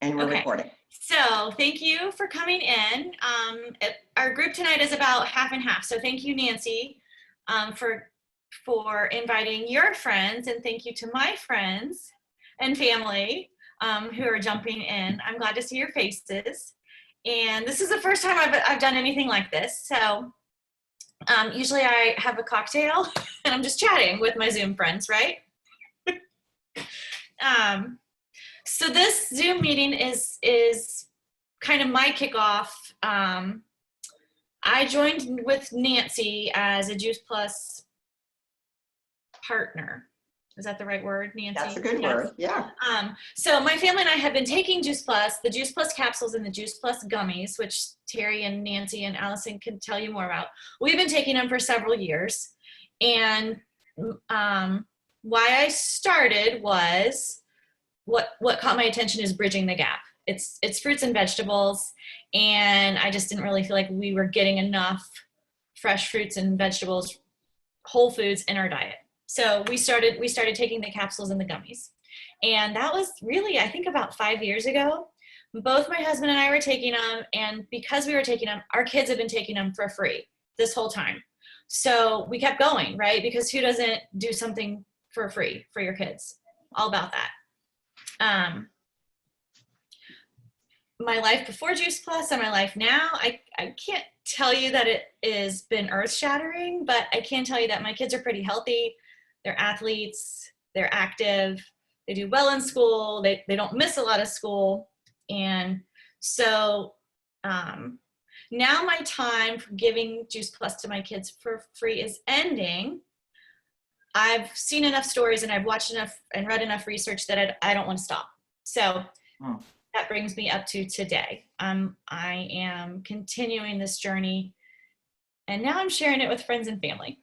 And we're Okay, recording. so thank you for coming in. Our group tonight is about half and half. So thank you, Nancy, for inviting your friends, and thank you to my friends and family who are jumping in. I'm glad to see your faces. And this is the first time I've done anything like this. So usually I have a cocktail and I'm just chatting with my Zoom friends, right? So this Zoom meeting is kind of my kickoff. I joined with Nancy as a Juice Plus partner. Is that the right word, Nancy? That's a good Yes. word. Yeah. So my family and I have been taking Juice Plus, the Juice Plus capsules and the Juice Plus gummies, which Terry and Nancy and Allison can tell you more about. We've been taking them for several years. And why I started was what caught my attention is bridging the gap. It's fruits and vegetables, and I just didn't really feel like we were getting enough fresh fruits and vegetables, whole foods in our diet. So we started taking the capsules and the gummies. And that was really, I think, about 5 years ago. Both my husband and I were taking them, and because we were taking them, our kids have been taking them for free this whole time. So we kept going, right? Because who doesn't do something for free for your kids? All about that. My life before Juice Plus and my life now, I can't tell you that it has been earth shattering, but I can tell you that my kids are pretty healthy. They're athletes, they're active, they do well in school, they don't miss a lot of school. And so now my time for giving Juice Plus to my kids for free is ending. I've seen enough stories and I've watched enough and read enough research that I don't want to stop. So that brings me up to today. I am continuing this journey, and now I'm sharing it with friends and family.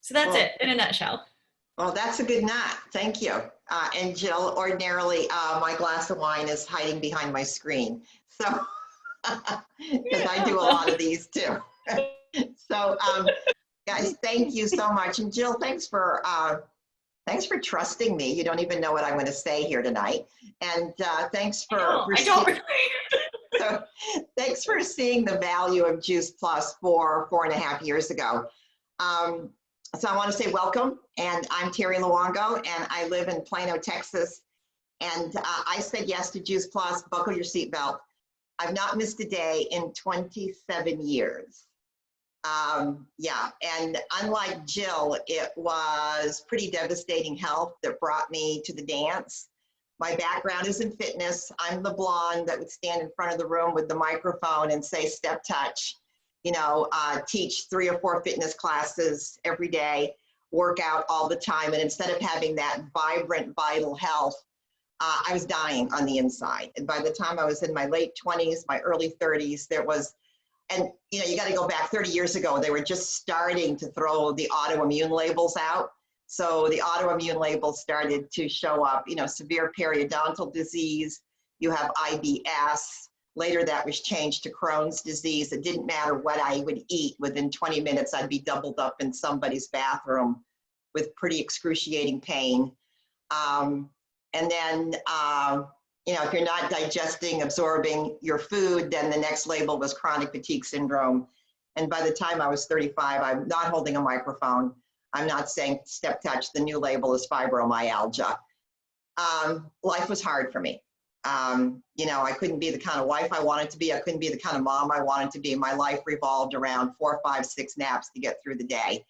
So that's it in a nutshell. Well, that's a good knot. Thank you. And Jill, ordinarily, my glass of wine is hiding behind my screen. So, because I do a lot of these too. So, guys, thank you so much. And Jill, thanks for trusting me. You don't even know what I'm going to say here tonight. And thanks for I don't really. So thanks for seeing the value of Juice Plus 4.5 years ago. So I want to say welcome, and I'm Terry Luongo, and I live in Plano, Texas. And I said yes to Juice Plus. Buckle your seatbelt. I've not missed a day in 27 years. Yeah, and unlike Jill, it was pretty devastating health that brought me to the dance. My background is in fitness. I'm the blonde that would stand in front of the room with the microphone and say, step touch, teach 3 or 4 fitness classes every day, work out all the time. And instead of having that vibrant, vital health, I was dying on the inside. And by the time I was in my late 20s, my early 30s, there was, and you got to go back 30 years ago, they were just starting to throw the autoimmune labels out. So the autoimmune labels started to show up, severe periodontal disease, you have IBS. Later that was changed to Crohn's disease. It didn't matter what I would eat. Within 20 minutes, I'd be doubled up in somebody's bathroom with pretty excruciating pain. And then, if you're not digesting, absorbing your food, then the next label was chronic fatigue syndrome. And by the time I was 35, I'm not holding a microphone. I'm not saying step touch. The new label is fibromyalgia. Life was hard for me. I couldn't be the kind of wife I wanted to be. I couldn't be the kind of mom I wanted to be. My life revolved around 4, 5, 6 naps to get through the day.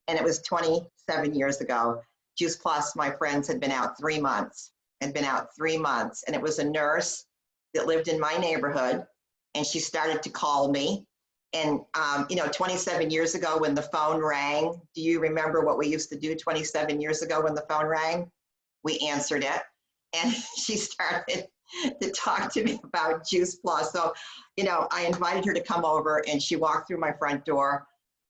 And it was 27 years ago. Juice Plus, my friends, had been out 3 months. And it was a nurse that lived in my neighborhood, and she started to call me. And 27 years ago when the phone rang, do you remember what we used to do 27 years ago when the phone rang? We answered it, and she started to talk to me about Juice Plus. So, I invited her to come over, and she walked through my front door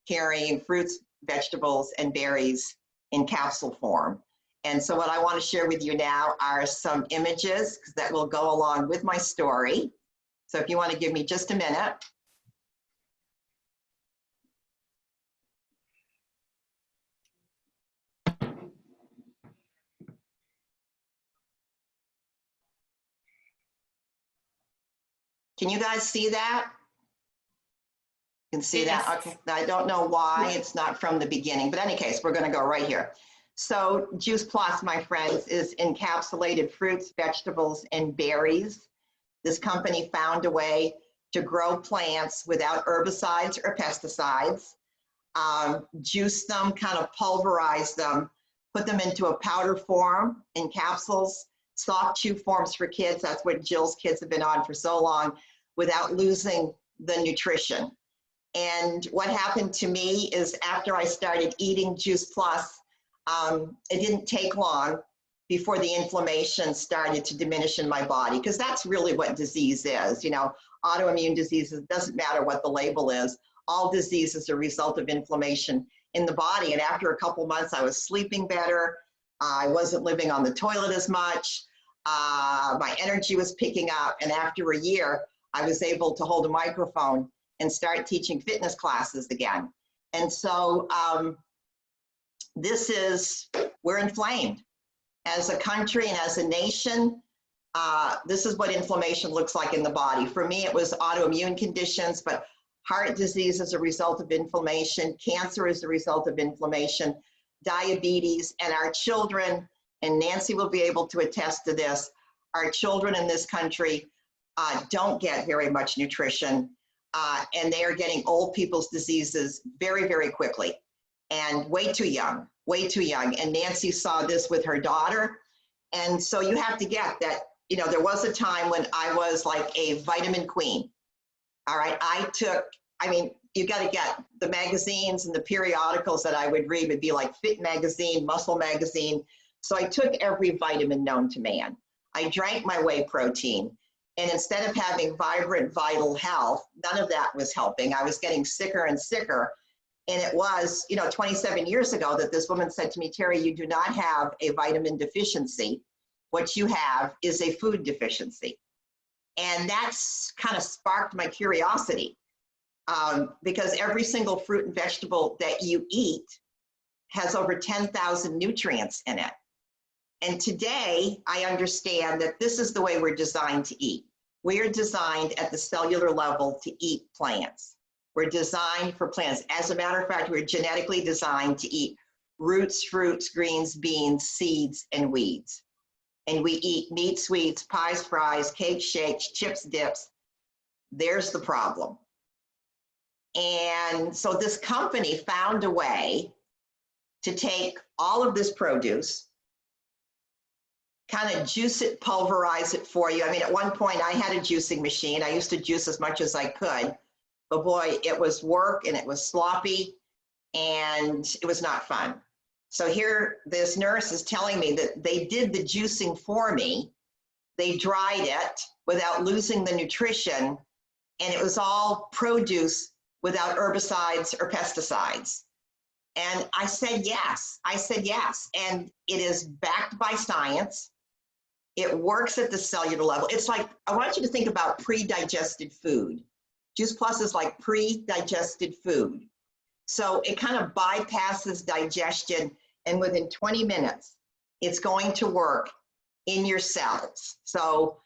carrying fruits, vegetables, and berries in capsule form. And so what I want to share with you now are some images that will go along with my story. So if you want to give me just a minute. Can you guys see that? You can see Yes. that? Okay. I don't know why it's not from the beginning, but in any case, we're going to go right here. So Juice Plus, my friends, is encapsulated fruits, vegetables, and berries. This company found a way to grow plants without herbicides or pesticides, juice them, kind of pulverize them, put them into a powder form in capsules, soft chew forms for kids. That's what Jill's kids have been on for so long, without losing the nutrition. And what happened to me is after I started eating Juice Plus, it didn't take long before the inflammation started to diminish in my body, because that's really what disease is. You know, autoimmune diseases, doesn't matter what the label is, all disease is a result of inflammation in the body. And after a couple months, I was sleeping better. I wasn't living on the toilet as much. My energy was picking up. And after a year, I was able to hold a microphone and start teaching fitness classes again. And so we're inflamed. As a country and as a nation, this is what inflammation looks like in the body. For me, it was autoimmune conditions, but heart disease is a result of inflammation, cancer is a result of inflammation, diabetes, and our children, and Nancy will be able to attest to this, our children in this country don't get very much nutrition, and they are getting old people's diseases very, very quickly, and way too young. And Nancy saw this with her daughter. And so you have to get that, you know, there was a time when I was like a vitamin queen. All right. You got to get the magazines and the periodicals that I would read would be like Fit Magazine, Muscle Magazine. So I took every vitamin known to man. I drank my whey protein. And instead of having vibrant, vital health, none of that was helping. I was getting sicker and sicker. And it was, 27 years ago that this woman said to me, Terry, you do not have a vitamin deficiency. What you have is a food deficiency. And that's kind of sparked my curiosity, because every single fruit and vegetable that you eat has over 10,000 nutrients in it. And today I understand that this is the way we're designed to eat. We are designed at the cellular level to eat plants. We're designed for plants. As a matter of fact, we're genetically designed to eat roots, fruits, greens, beans, seeds, and weeds. And we eat meat, sweets, pies, fries, cake, shakes, chips, dips. There's the problem. And so this company found a way to take all of this produce, kind of juice it, pulverize it for you. I mean, at one point I had a juicing machine. I used to juice as much as I could. But boy, it was work and it was sloppy and it was not fun. So here, this nurse is telling me that they did the juicing for me. They dried it without losing the nutrition, and it was all produce without herbicides or pesticides. And I said yes. And it is backed by science. It works at the cellular level. It's like, I want you to think about pre-digested food. Juice Plus is like pre-digested food. So it kind of bypasses digestion, and within 20 minutes, it's going to work in your cells. So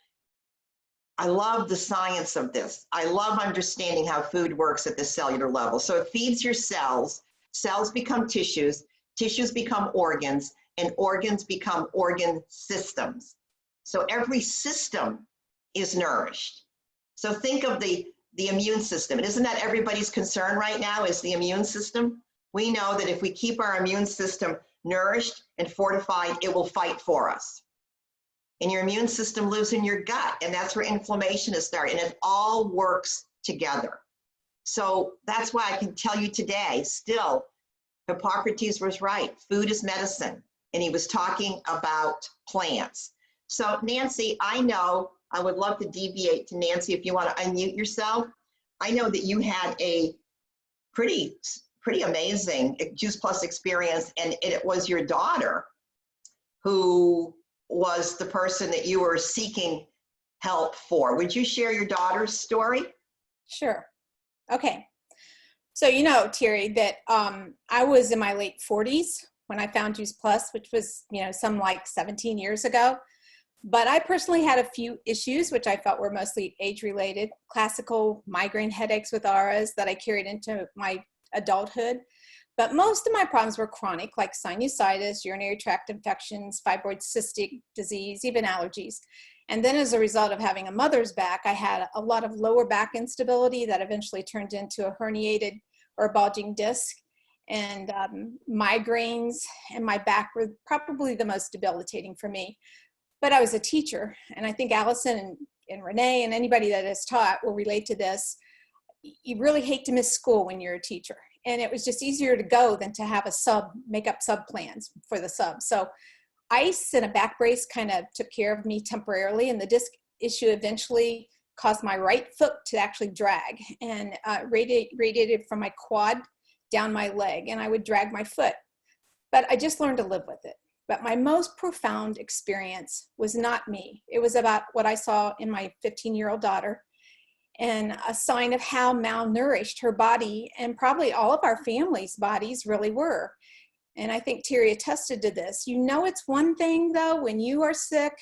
I love the science of this. I love understanding how food works at the cellular level. So it feeds your cells, cells become tissues, tissues become organs, and organs become organ systems. So every system is nourished. So think of the immune system. And isn't that everybody's concern right now, is the immune system? We know that if we keep our immune system nourished and fortified, it will fight for us. And your immune system lives in your gut, and that's where inflammation is starting, and it all works together. So that's why I can tell you today, still, Hippocrates was right. Food is medicine, and he was talking about plants. So Nancy, I know, I would love to deviate to Nancy if you want to unmute yourself. I know that you had a pretty amazing Juice Plus experience, and it was your daughter who was the person that you were seeking help for. Would you share your daughter's story? Sure. Okay. So, Terry, that I was in my late 40s when I found Juice Plus, which was, some like 17 years ago. But I personally had a few issues, which I felt were mostly age-related, classical migraine headaches with auras that I carried into my adulthood. But most of my problems were chronic, like sinusitis, urinary tract infections, fibroid cystic disease, even allergies. And then as a result of having a mother's back, I had a lot of lower back instability that eventually turned into a herniated or bulging disc. And migraines and my back were probably the most debilitating for me. But I was a teacher, and I think Allison and Renee and anybody that has taught will relate to this. You really hate to miss school when you're a teacher. And it was just easier to go than to have make up sub plans for the sub. So ice and a back brace kind of took care of me temporarily, and the disc issue eventually caused my right foot to actually drag and radiated from my quad down my leg, and I would drag my foot. But I just learned to live with it. But my most profound experience was not me. It was about what I saw in my 15-year-old daughter, and a sign of how malnourished her body and probably all of our families' bodies really were. And I think Terry attested to this. You know, it's one thing though when you are sick,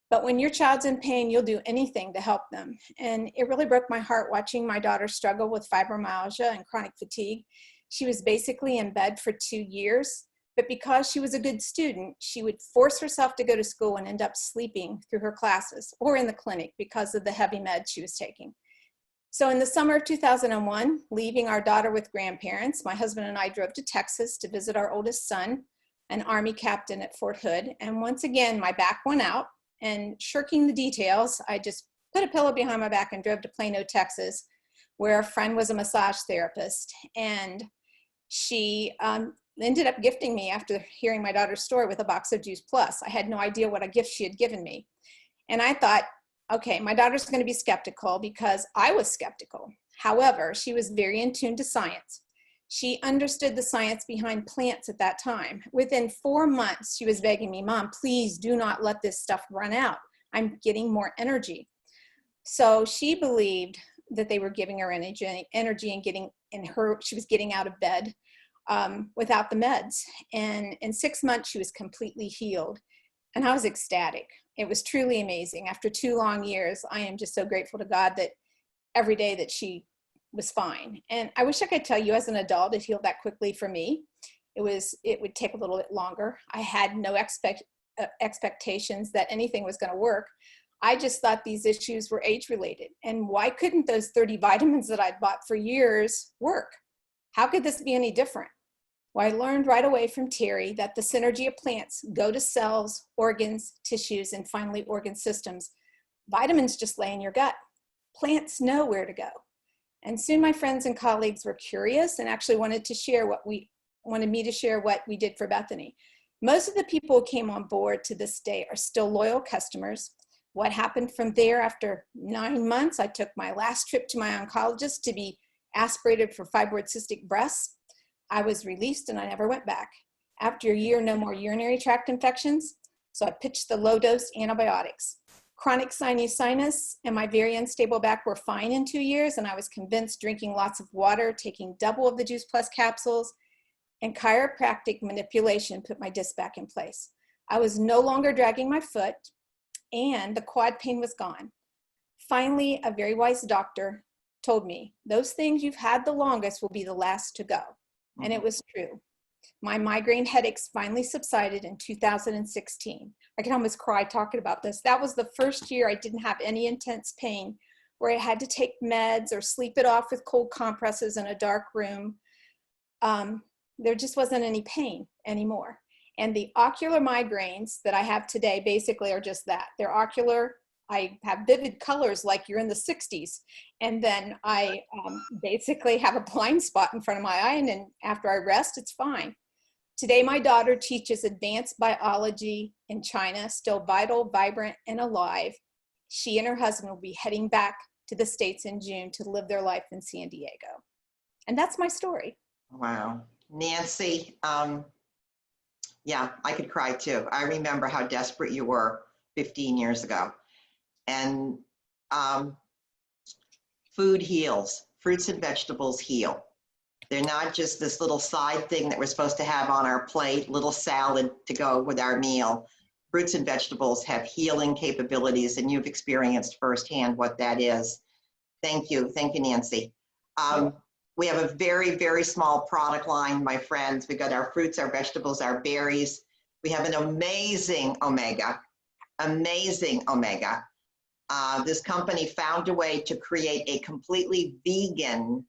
but when your child's in pain, you'll do anything to help them. And it really broke my heart watching my daughter struggle with fibromyalgia and chronic fatigue. She was basically in bed for 2 years. But because she was a good student, she would force herself to go to school and end up sleeping through her classes or in the clinic because of the heavy meds she was taking. So in the summer of 2001, leaving our daughter with grandparents, my husband and I drove to Texas to visit our oldest son, an Army captain at Fort Hood. And once again, my back went out, and shirking the details, I just put a pillow behind my back and drove to Plano, Texas, where a friend was a massage therapist. And she ended up gifting me, after hearing my daughter's story, with a box of Juice Plus. I had no idea what a gift she had given me. And I thought, okay, my daughter's going to be skeptical because I was skeptical. However, she was very in tune to science. She understood the science behind plants at that time. Within 4 months, she was begging me, Mom, please do not let this stuff run out. I'm getting more energy. So she believed that they were giving her energy and she was getting out of bed without the meds. And in 6 months, she was completely healed. And I was ecstatic. It was truly amazing. After 2 long years, I am just so grateful to God that every day that she was fine. And I wish I could tell you as an adult, it healed that quickly for me. It would take a little bit longer. I had no expectations that anything was going to work. I just thought these issues were age related. And why couldn't those 30 vitamins that I'd bought for years work? How could this be any different? Well, I learned right away from Terry that the synergy of plants go to cells, organs, tissues, and finally organ systems. Vitamins just lay in your gut. Plants know where to go. And soon my friends and colleagues were curious and actually wanted me to share what we did for Bethany. Most of the people who came on board to this day are still loyal customers. What happened from there, after 9 months, I took my last trip to my oncologist to be aspirated for fibroid cystic breasts. I was released and I never went back. After a year, no more urinary tract infections. So I pitched the low dose antibiotics. Chronic sinusitis and my very unstable back were fine in 2 years, and I was convinced drinking lots of water, taking double of the Juice Plus capsules, and chiropractic manipulation put my disc back in place. I was no longer dragging my foot, and the quad pain was gone. Finally, a very wise doctor told me, those things you've had the longest will be the last to go. And it was true. My migraine headaches finally subsided in 2016. I can almost cry talking about this. That was the first year I didn't have any intense pain where I had to take meds or sleep it off with cold compresses in a dark room. There just wasn't any pain anymore. And the ocular migraines that I have today basically are just that. They're ocular. I have vivid colors like you're in the 60s. And then I basically have a blind spot in front of my eye, and then after I rest, it's fine. Today, my daughter teaches advanced biology in China, still vital, vibrant, and alive. She and her husband will be heading back to the States in June to live their life in San Diego. And that's my story. Wow. Nancy, yeah, I could cry too. I remember how desperate you were 15 years ago. And food heals. Fruits and vegetables heal. They're not just this little side thing that we're supposed to have on our plate, little salad to go with our meal. fruits and vegetables have healing capabilities, and you've experienced firsthand what that is. Thank you, Nancy. We have a very, very small product line, my friends. We got our fruits, our vegetables, our berries. We have an amazing omega, amazing omega. This company found a way to create a completely vegan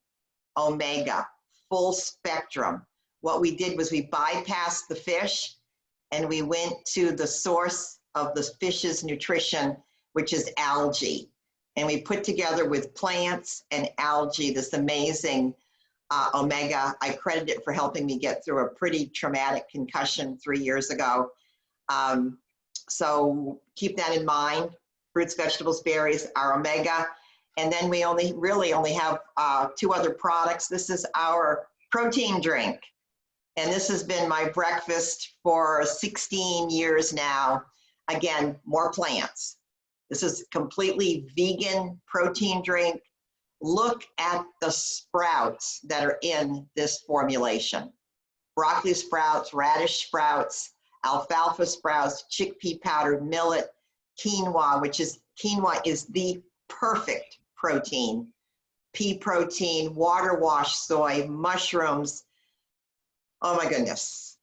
omega, full spectrum. What we did was we bypassed the fish and we went to the source of the fish's nutrition, which is algae. And we put together with plants and algae this amazing omega. I credit it for helping me get through a pretty traumatic concussion 3 years ago. So keep that in mind. Fruits, vegetables, berries, our omega. And then we really only have 2 other products. This is our protein drink. And this has been my breakfast for 16 years now. Again, more plants. This is completely vegan protein drink. Look at the sprouts that are in this formulation. Broccoli sprouts, radish sprouts, alfalfa sprouts, chickpea powdered millet, quinoa, quinoa is the perfect protein, pea protein, water wash soy, mushrooms. Oh my goodness.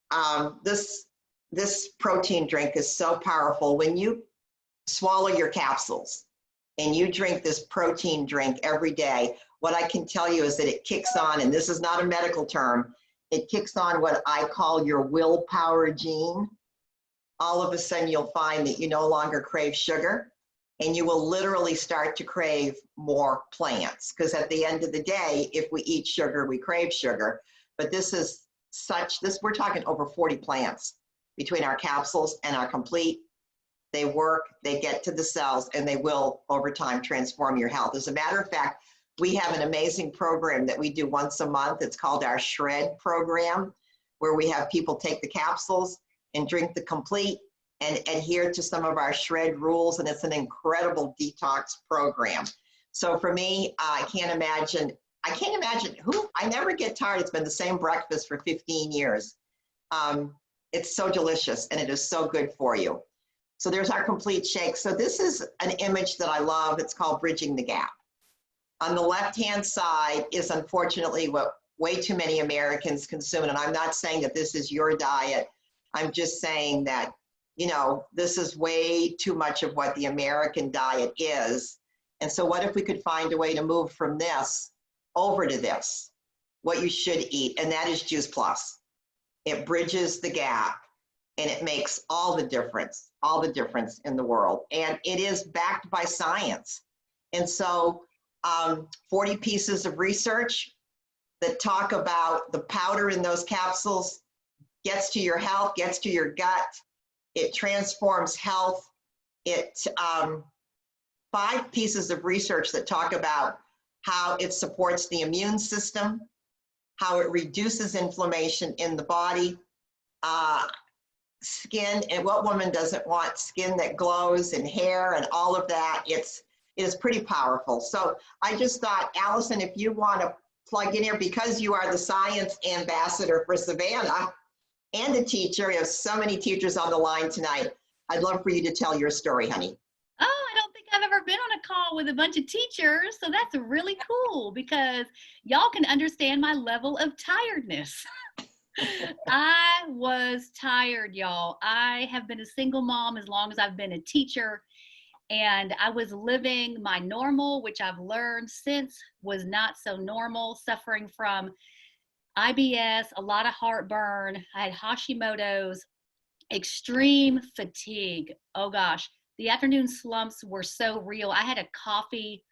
This protein drink is so powerful. When you swallow your capsules and you drink this protein drink every day, what I can tell you is that it kicks on, and this is not a medical term, it kicks on what I call your willpower gene. All of a sudden you'll find that you no longer crave sugar, and you will literally start to crave more plants, because at the end of the day, if we eat sugar, we crave sugar. But this is we're talking over 40 plants between our capsules and our complete. They work, they get to the cells, and they will over time transform your health. As a matter of fact, we have an amazing program that we do once a month. It's called our Shred program, where we have people take the capsules and drink the complete and adhere to some of our Shred rules. And it's an incredible detox program. So for me, I can't imagine I never get tired. It's been the same breakfast for 15 years. It's so delicious and it is so good for you. So there's our complete shake. So this is an image that I love. It's called Bridging the Gap. On the left-hand side is unfortunately what way too many Americans consume. And I'm not saying that this is your diet. I'm just saying that, this is way too much of what the American diet is. And so what if we could find a way to move from this over to this, what you should eat, and that is Juice Plus. It bridges the gap and it makes all the difference in the world. And it is backed by science. And so 40 pieces of research that talk about the powder in those capsules gets to your health, gets to your gut. It transforms health. 5 pieces of research that talk about how it supports the immune system, how it reduces inflammation in the body, skin, and what woman doesn't want skin that glows, and hair and all of that. It is pretty powerful. So I just thought, Allison, if you want to plug in here, because you are the science ambassador for Savannah and a teacher, we have so many teachers on the line tonight. I'd love for you to tell your story, honey. Oh, I don't think I've ever been on a call with a bunch of teachers, so that's really cool because y'all can understand my level of tiredness. I was tired, y'all. I have been a single mom as long as I've been a teacher, and I was living my normal, which I've learned since was not so normal, suffering from IBS, a lot of heartburn. I had Hashimoto's, extreme fatigue. Oh gosh. The afternoon slumps were so real. I had a coffee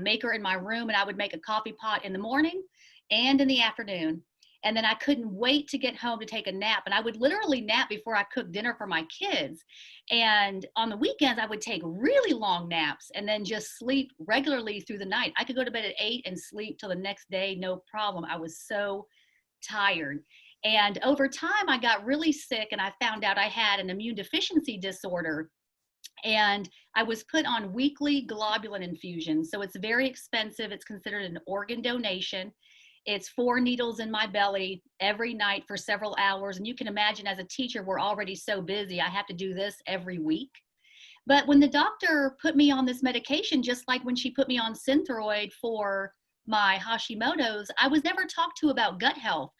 maker in my room, and I would make a coffee pot in the morning and in the afternoon. And then I couldn't wait to get home to take a nap. And I would literally nap before I cooked dinner for my kids. And on the weekends, I would take really long naps and then just sleep regularly through the night. I could go to bed at 8 and sleep till the next day, no problem. I was so tired. And over time, I got really sick, and I found out I had an immune deficiency disorder. And I was put on weekly globulin infusions. So it's very expensive. It's considered an organ donation. It's 4 needles in my belly every night for several hours. And you can imagine, as a teacher, we're already so busy. I have to do this every week. But when the doctor put me on this medication, just like when she put me on Synthroid for my Hashimoto's, I was never talked to about gut health.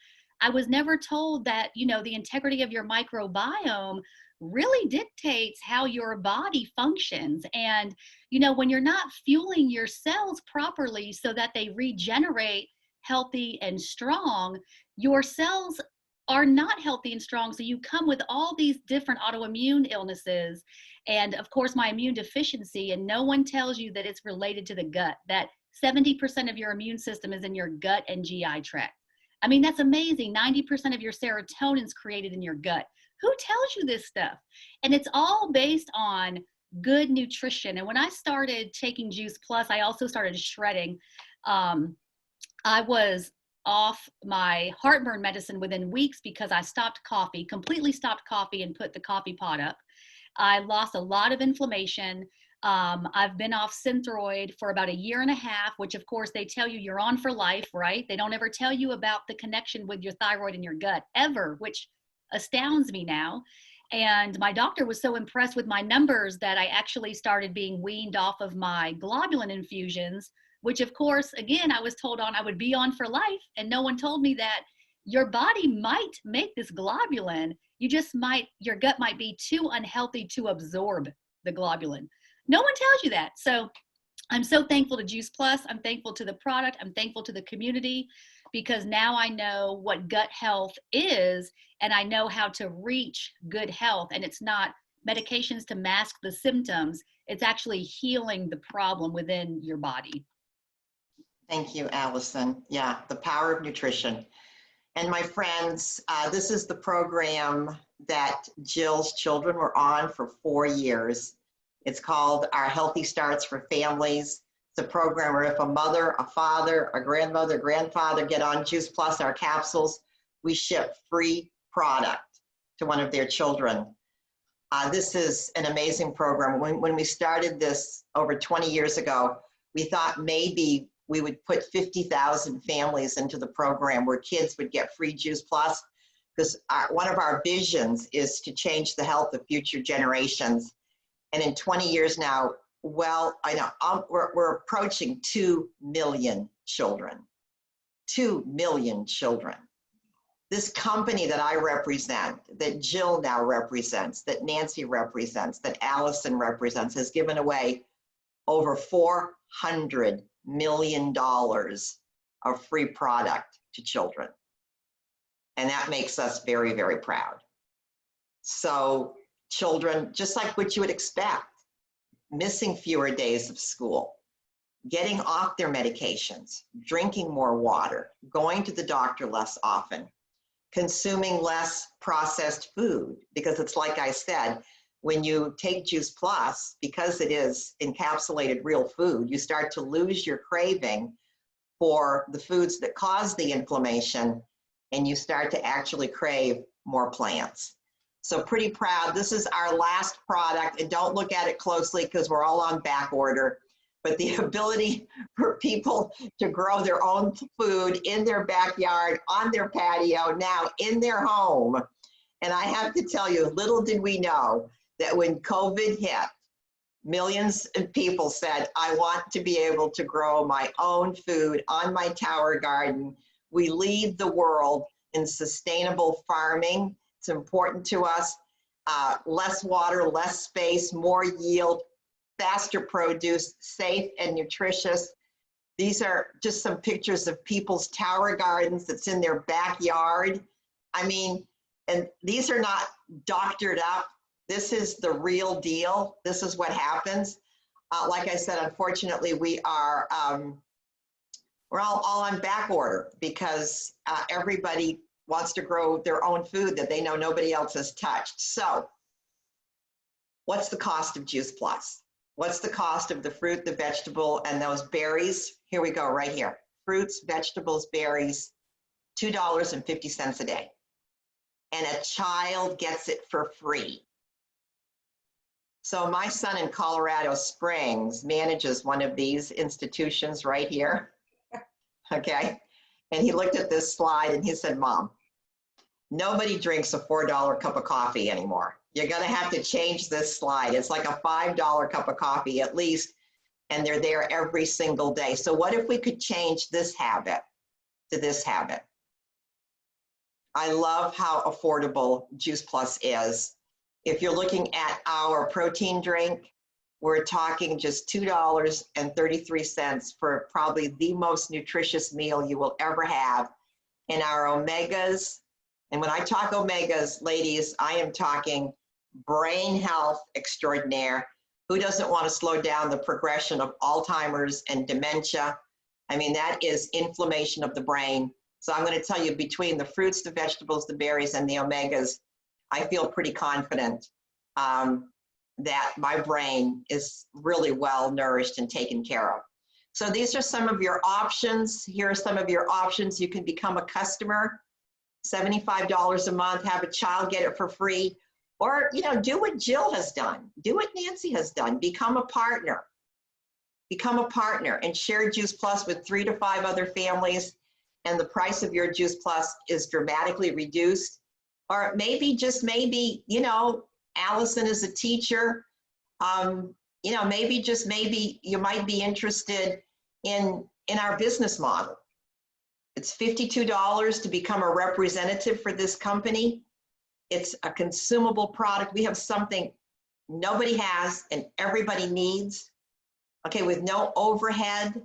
I was never told that, you know, the integrity of your microbiome really dictates how your body functions. And, you know, when you're not fueling your cells properly so that they regenerate healthy and strong, your cells are not healthy and strong. So you come with all these different autoimmune illnesses. And of course, my immune deficiency, and no one tells you that it's related to the gut, that 70% of your immune system is in your gut and GI tract. I mean, that's amazing. 90% of your serotonin is created in your gut. Who tells you this stuff? And it's all based on good nutrition. And when I started taking Juice Plus, I also started shredding. I was off my heartburn medicine within weeks because I stopped coffee, completely stopped coffee, and put the coffee pot up. I lost a lot of inflammation. I've been off Synthroid for about 1.5 years, which of course they tell you you're on for life, right? They don't ever tell you about the connection with your thyroid and your gut ever, which astounds me now. And my doctor was so impressed with my numbers that I actually started being weaned off of my globulin infusions, which of course, again, I was told I would be on for life. And no one told me that your body might make this globulin. Your gut might be too unhealthy to absorb the globulin. No one tells you that. So I'm so thankful to Juice Plus. I'm thankful to the product. I'm thankful to the community, because now I know what gut health is, and I know how to reach good health. And it's not medications to mask the symptoms. It's actually healing the problem within your body. Thank you, Allison. Yeah, the power of nutrition. And my friends, this is the program that Jill's children were on for 4 years. It's called Our Healthy Starts for Families. It's a program where if a mother, a father, a grandmother, grandfather get on Juice Plus, our capsules, we ship free product to one of their children. This is an amazing program. When we started this over 20 years ago, we thought maybe we would put 50,000 families into the program where kids would get free Juice Plus, because one of our visions is to change the health of future generations. And in 20 years now, well, I know we're approaching 2 million children. 2 million children. This company that I represent, that Jill now represents, that Nancy represents, that Allison represents, has given away over $400 million of free product to children. And that makes us very, very proud. So children, just like what you would expect, missing fewer days of school, getting off their medications, drinking more water, going to the doctor less often, consuming less processed food, because it's like I said, when you take Juice Plus, because it is encapsulated real food, you start to lose your craving for the foods that cause the inflammation, and you start to actually crave more plants. So pretty proud. This is our last product, and don't look at it closely because we're all on back order, but the ability for people to grow their own food in their backyard, on their patio, now in their home. And I have to tell you, little did we know that when COVID hit, millions of people said, I want to be able to grow my own food on my tower garden. We lead the world in sustainable farming. It's important to us. Less water, less space, more yield, faster produce, safe and nutritious. These are just some pictures of people's tower gardens that's in their backyard. I mean, and these are not doctored up. This is the real deal. This is what happens. Like I said, unfortunately, we're all on back order because everybody wants to grow their own food that they know nobody else has touched. So what's the cost of Juice Plus? What's the cost of the fruit, the vegetable, and those berries? Here we go, right here. Fruits, vegetables, berries, $2.50 a day. And a child gets it for free. So my son in Colorado Springs manages one of these institutions right here. Okay. And he looked at this slide and he said, Mom, nobody drinks a $4 cup of coffee anymore. You're going to have to change this slide. It's like a $5 cup of coffee at least, and they're there every single day. So what if we could change this habit to this habit? I love how affordable Juice Plus is. If you're looking at our protein drink, we're talking just $2.33 for probably the most nutritious meal you will ever have. And our omegas, and when I talk omegas, ladies, I am talking brain health extraordinaire. Who doesn't want to slow down the progression of Alzheimer's and dementia? I mean, that is inflammation of the brain. So I'm going to tell you, between the fruits, the vegetables, the berries, and the omegas, I feel pretty confident that my brain is really well nourished and taken care of. So these are some of your options. Here are some of your options. You can become a customer, $75 a month, have a child get it for free, or, you know, do what Jill has done, do what Nancy has done, become a partner. Become a partner and share Juice Plus with 3 to 5 other families, and the price of your Juice Plus is dramatically reduced. Or maybe, just maybe, you know, Allison is a teacher. You know, maybe, just maybe, you might be interested in our business model. It's $52 to become a representative for this company. It's a consumable product. We have something nobody has and everybody needs. Okay, with no overhead,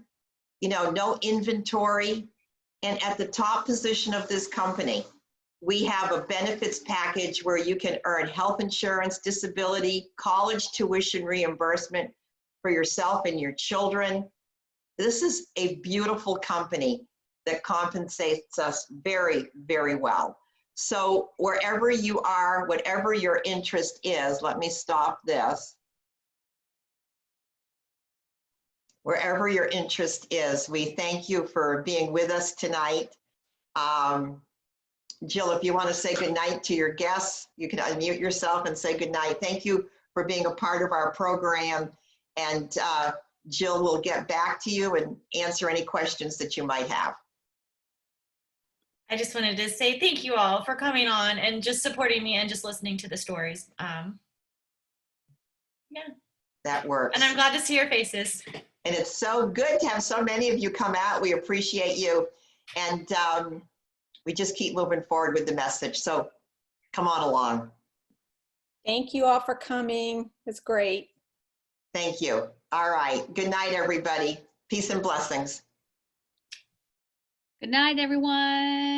you know, no inventory. And at the top position of this company, we have a benefits package where you can earn health insurance, disability, college tuition reimbursement for yourself and your children. This is a beautiful company that compensates us very, very well. So wherever you are, whatever your interest is, let me stop this. Wherever your interest is, we thank you for being with us tonight. Jill, if you want to say goodnight to your guests, you can unmute yourself and say goodnight. Thank you for being a part of our program. And Jill will get back to you and answer any questions that you might have. I just wanted to say thank you all for coming on and just supporting me and just listening to the stories. Yeah. That works. And I'm glad to see your faces. And it's so good to have so many of you come out. We appreciate you. And we just keep moving forward with the message. So come on along. Thank you all for coming. It's great. Thank you. All right. Good night, everybody. Peace and blessings. Good night, everyone.